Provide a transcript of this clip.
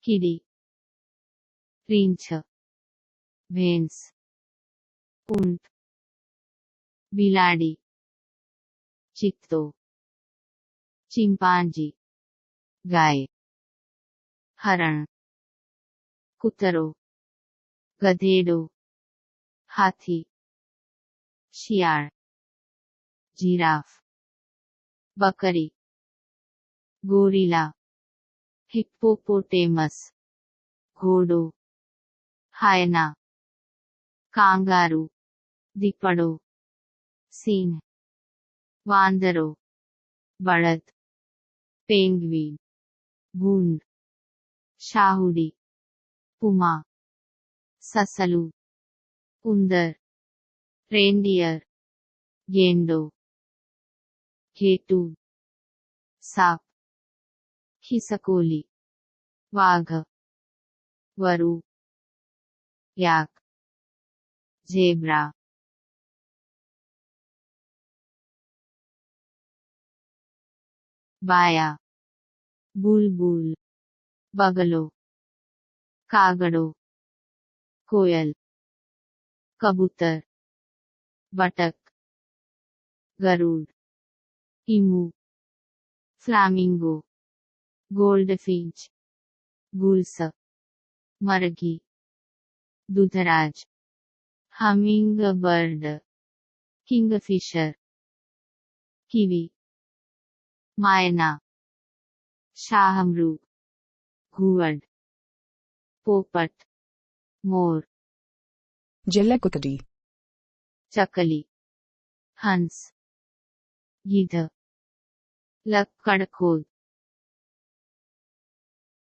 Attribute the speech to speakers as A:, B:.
A: કીડી, રીંછ, ભેંસ, ઊંટ, બિલાડી, ચિત્તો, ચિમ્પાન્જી, ગાય, હરણ, કૂતરો, ગધેડો, હાથી, શિયાળ, જીરાફ, બકરી, ગોરીલા, હિપ્પોપોટેમસ, ઘોડો, હાયના, કાંગારૂ, દીપડો, સિંહ, વાંદરો, બળદ, પેંગ્વિન, ભૂંડ, શાહુડી, પુમા, સસલું, ઉંદર, રેન્ડિયર, ગેંડો, ઘેટું, સાપ, ખિસકોલી, વાઘ, વરુ, યાક, ઝેબ્રા, બાયા, બુલબુલ, બગલો, કાગડો, કોયલ, કબૂતર, બટક, ગરુડ, ઈમુ, ફ્લામિંગો, ગોલ્ડફિંચ, ગુલ્સ, મરઘી, દૂધરાજ, હમિંગબર્ડ, કિંગફિશર, કીવી, માયના, શાહમૃગ, ઘુવડ, પોપટ, મોર,
B: જલકુકડી,
A: ચકલી, હંસ, ગીધ, લક્કડખોદ,